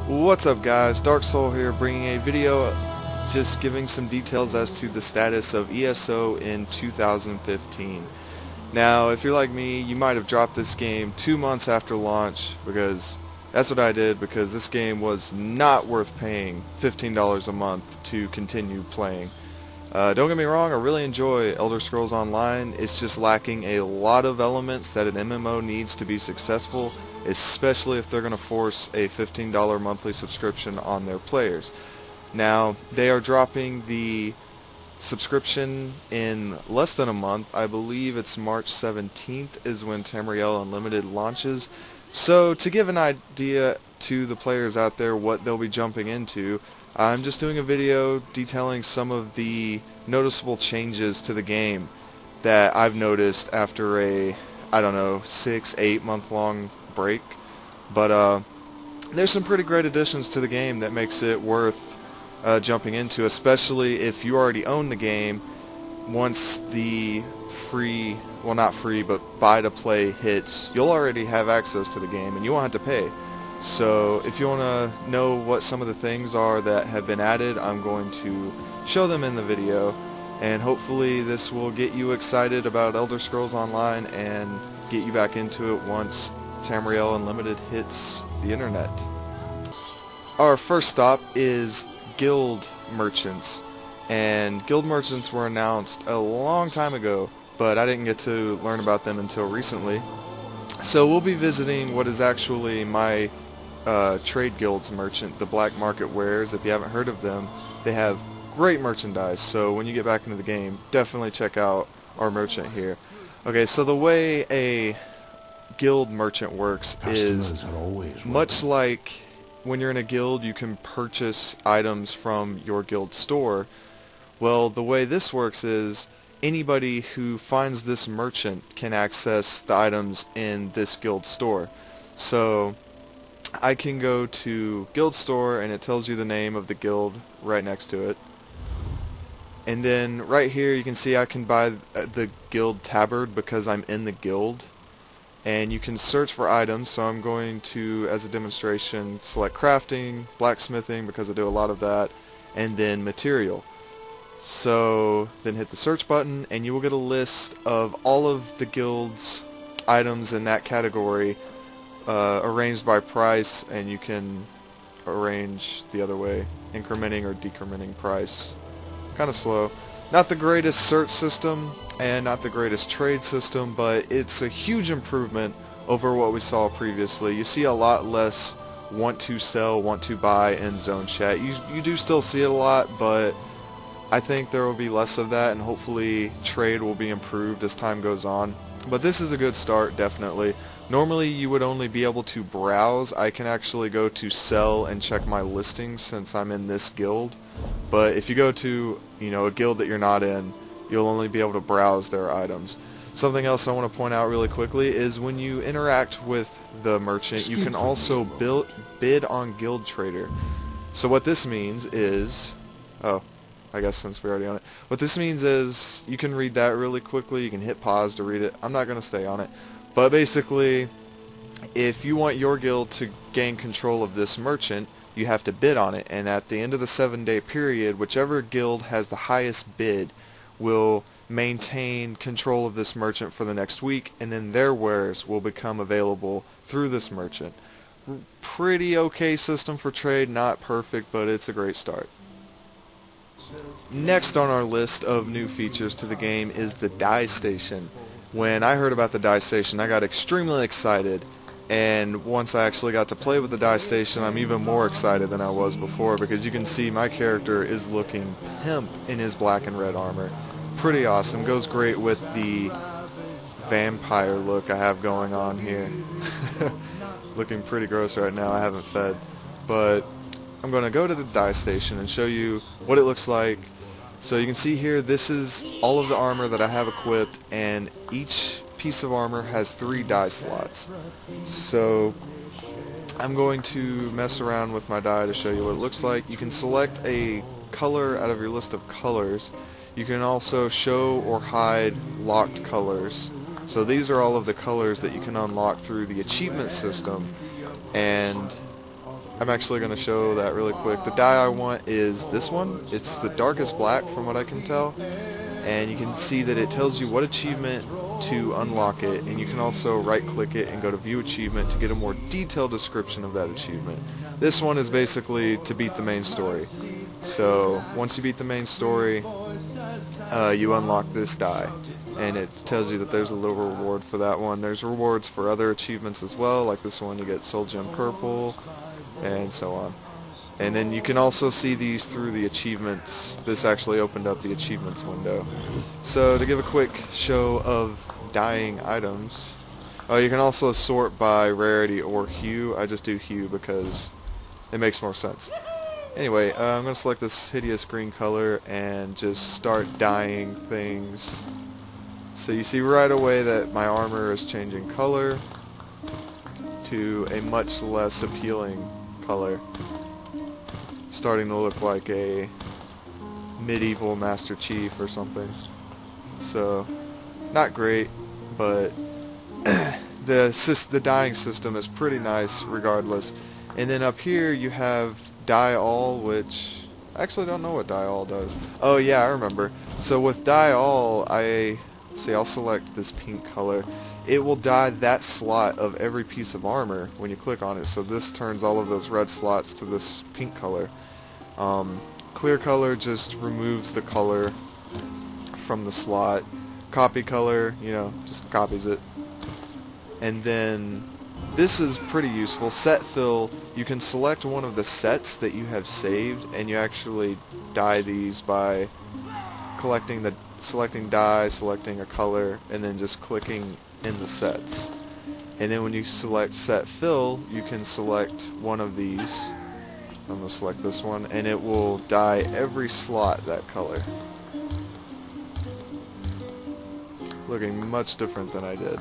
What's up guys, Dark Soul here, bringing a video just giving some details as to the status of ESO in 2015. Now if you're like me, you might have dropped this game 2 months after launch, because that's what I did, because this game was not worth paying $15 a month to continue playing. Don't get me wrong, I really enjoy Elder Scrolls Online. It's just lacking a lot of elements that an MMO needs to be successful, especially if they're going to force a $15 monthly subscription on their players. Now, they are dropping the subscription in less than a month. I believe it's March 17th is when Tamriel Unlimited launches. So to give an idea to the players out there what they'll be jumping into, I'm just doing a video detailing some of the noticeable changes to the game that I've noticed after a, I don't know, 6-8 month long break. But there's some pretty great additions to the game that makes it worth jumping into, especially if you already own the game. Once the free, well, not free, but buy to play hits, you'll already have access to the game and you won't have to pay. So if you want to know what some of the things are that have been added, I'm going to show them in the video, and hopefully this will get you excited about Elder Scrolls Online and get you back into it once Tamriel Unlimited hits the internet. Our first stop is guild merchants, and guild merchants were announced a long time ago, but I didn't get to learn about them until recently. So we'll be visiting what is actually my trade guild's merchant, the Black Market Wares. If you haven't heard of them, they have great merchandise, so when you get back into the game, definitely check out our merchant here. Okay, so the way a guild merchant works is much like when you're in a guild you can purchase items from your guild store. Well, the way this works is anybody who finds this merchant can access the items in this guild store. So I can go to guild store and it tells you the name of the guild right next to it. And then right here you can see I can buy the guild tabard because I'm in the guild. And you can search for items, so I'm going to, as a demonstration, select crafting, blacksmithing because I do a lot of that, and then material. So then hit the search button and you will get a list of all of the guild's items in that category, arranged by price, and you can arrange the other way, incrementing or decrementing price. Kind of slow. Not the greatest search system and not the greatest trade system, but it's a huge improvement over what we saw previously. You see a lot less want to sell, want to buy in zone chat. You do still see it a lot, but I think there will be less of that, and hopefully trade will be improved as time goes on. But this is a good start, definitely. Normally you would only be able to browse. I can actually go to sell and check my listings since I'm in this guild. But if you go to, a guild that you're not in, you'll only be able to browse their items. Something else I want to point out really quickly is when you interact with the merchant, you can also bid on Guild Trader. So what this means is, I guess since we're already on it, what this means is you can read that really quickly. You can hit pause to read it. I'm not going to stay on it. But basically, if you want your guild to gain control of this merchant, you have to bid on it, and at the end of the 7-day period, whichever guild has the highest bid will maintain control of this merchant for the next week, and then their wares will become available through this merchant. Pretty okay system for trade, not perfect, but it's a great start. Next on our list of new features to the game is the dye station. When I heard about the dye station, I got extremely excited. And once I actually got to play with the dye station, I'm even more excited than I was before, because you can see my character is looking pimp in his black and red armor. Pretty awesome. Goes great with the vampire look I have going on here. Looking pretty gross right now. I haven't fed. But I'm going to go to the dye station and show you what it looks like. So you can see here, this is all of the armor that I have equipped, and each piece of armor has 3 dye slots. So I'm going to mess around with my dye to show you what it looks like. You can select a color out of your list of colors. You can also show or hide locked colors. So these are all of the colors that you can unlock through the achievement system, and I'm actually going to show that really quick. The dye I want is this one. It's the darkest black from what I can tell. And you can see that it tells you what achievement to unlock it, and you can also right click it and go to view achievement to get a more detailed description of that achievement. This one is basically to beat the main story. So once you beat the main story, you unlock this dye, and it tells you that there's a little reward for that one. There's rewards for other achievements as well, like this one you get Soul Gem Purple, and so on. And then you can also see these through the achievements. This actually opened up the achievements window. So to give a quick show of dyeing items, you can also sort by rarity or hue. I just do hue because it makes more sense. Anyway, I'm going to select this hideous green color and just start dyeing things. So you see right away that my armor is changing color to a much less appealing color, starting to look like a medieval Master Chief or something. So, not great, but the dyeing system is pretty nice regardless. And then up here you have dye all, which I actually don't know what dye all does. Oh yeah, I remember. So with dye all, I'll select this pink color. It will dye that slot of every piece of armor when you click on it. So this turns all of those red slots to this pink color. Clear color just removes the color from the slot. Copy color, just copies it. And then this is pretty useful. Set fill, you can select one of the sets that you have saved, and you actually dye these by selecting dye, selecting a color, and then just clicking in the sets. And then when you select set fill, you can select one of these. I'm going to select this one, and it will dye every slot that color. Looking much different than I did.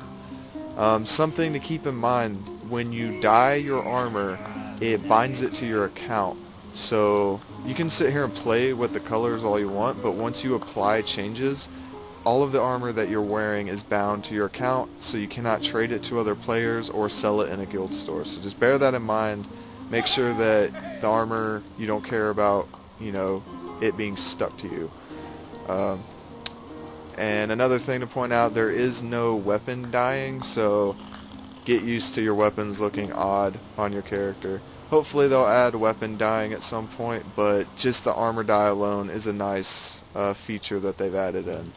Something to keep in mind, when you dye your armor, it binds it to your account. So you can sit here and play with the colors all you want, but once you apply changes, all of the armor that you're wearing is bound to your account, so you cannot trade it to other players or sell it in a guild store. So just bear that in mind. Make sure that the armor, you don't care about, it being stuck to you. And another thing to point out, there is no weapon dyeing, so get used to your weapons looking odd on your character. Hopefully they'll add weapon dyeing at some point, but just the armor dye alone is a nice feature that they've added in.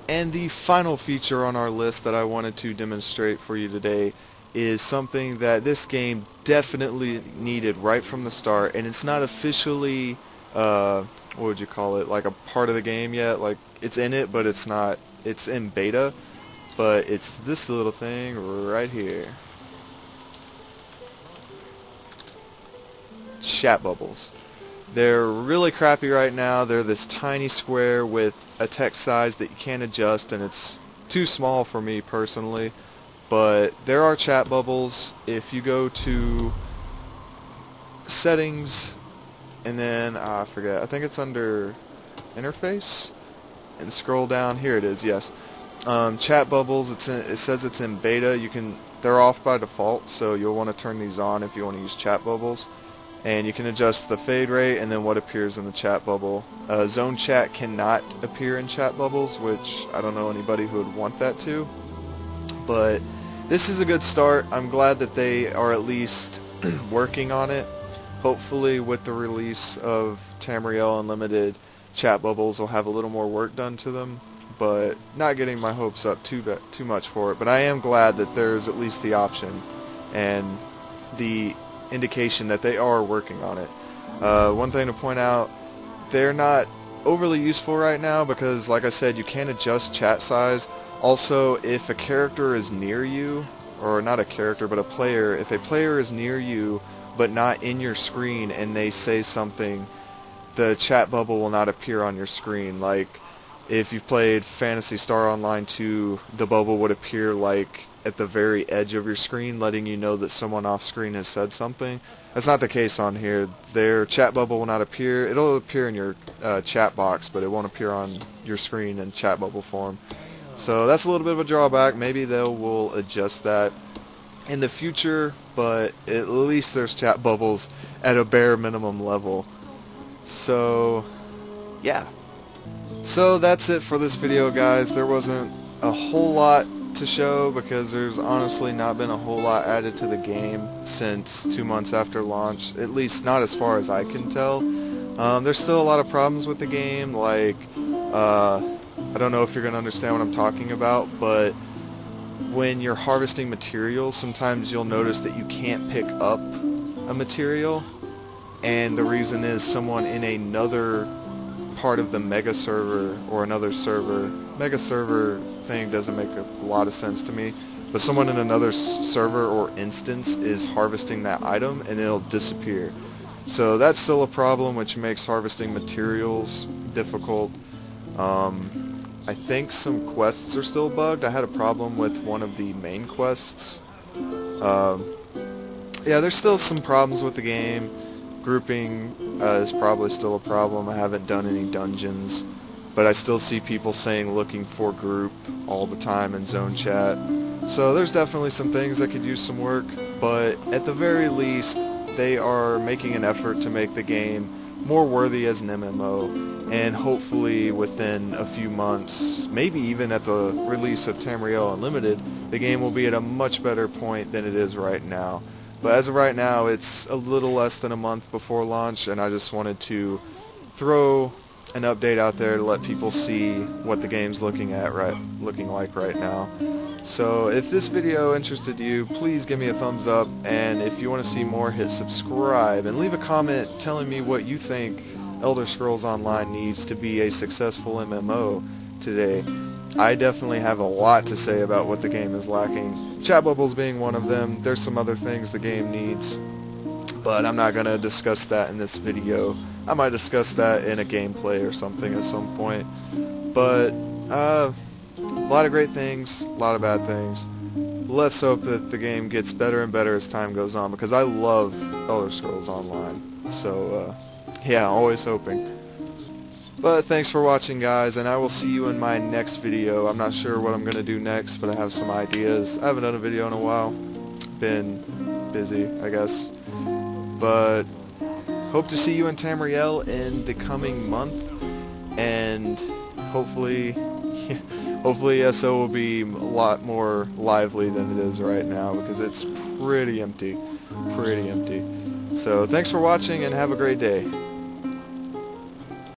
And the final feature on our list that I wanted to demonstrate for you today is something that this game definitely needed right from the start, and it's not officially, what would you call it, like a part of the game yet. Like, it's in it, but it's not, it's in beta, but it's this little thing right here. Chat bubbles. They're really crappy right now. They're this tiny square with a text size that you can't adjust, and it's too small for me personally. But there are chat bubbles. If you go to settings, and then I forget, I think it's under interface, and scroll down, here it is, yes. Chat bubbles, it says it's in beta. They're off by default, so you'll want to turn these on if you want to use chat bubbles. And you can adjust the fade rate and then what appears in the chat bubble. Zone chat cannot appear in chat bubbles, which I don't know anybody who would want that to. But this is a good start. I'm glad that they are at least working on it. Hopefully with the release of Tamriel Unlimited, chat bubbles will have a little more work done to them. But not getting my hopes up too much for it. But I am glad that there's at least the option and the indication that they are working on it. One thing to point out, they're not overly useful right now because, like I said, you can't adjust chat size. Also, if a character is near you, or not a character but a player, if a player is near you but not in your screen and they say something, the chat bubble will not appear on your screen. Like if you've played Phantasy Star Online 2, the bubble would appear like at the very edge of your screen, letting you know that someone off screen has said something. That's not the case on here. Their chat bubble will not appear. It'll appear in your chat box, but it won't appear on your screen in chat bubble form. So that's a little bit of a drawback. Maybe they will adjust that in the future. but at least there's chat bubbles at a bare minimum level. So yeah. So that's it for this video, guys. There wasn't a whole lot to show because there's honestly not been a whole lot added to the game since 2 months after launch, at least not as far as I can tell. There's still a lot of problems with the game, like I don't know if you're going to understand what I'm talking about, but when you're harvesting materials, sometimes you'll notice that you can't pick up a material, and the reason is someone in another part of the mega server or another server. Mega server thing doesn't make a lot of sense to me, but someone in another server or instance is harvesting that item and it'll disappear. So that's still a problem, which makes harvesting materials difficult. I think some quests are still bugged. I had a problem with one of the main quests. Yeah, there's still some problems with the game. Grouping is probably still a problem. I haven't done any dungeons, but I still see people saying looking for group all the time in zone chat. So there's definitely some things that could use some work, but at the very least they are making an effort to make the game more worthy as an MMO, and hopefully within a few months, maybe even at the release of Tamriel Unlimited, the game will be at a much better point than it is right now. But as of right now, it's a little less than a month before launch, and I just wanted to throw an update out there to let people see what the game's looking like right now. So if this video interested you, please give me a thumbs up, and if you want to see more, hit subscribe, and leave a comment telling me what you think Elder Scrolls Online needs to be a successful MMO today. I definitely have a lot to say about what the game is lacking. Chat bubbles being one of them. There's some other things the game needs, but I'm not going to discuss that in this video. I might discuss that in a gameplay or something at some point. But a lot of great things, a lot of bad things. Let's hope that the game gets better and better as time goes on, because I love Elder Scrolls Online. So yeah, always hoping. But thanks for watching, guys, and I will see you in my next video. I'm not sure what I'm going to do next, but I have some ideas. I haven't done a video in a while. Been busy, I guess. But hope to see you in Tamriel in the coming month, and hopefully ESO will be a lot more lively than it is right now, because it's pretty empty. So thanks for watching, and have a great day.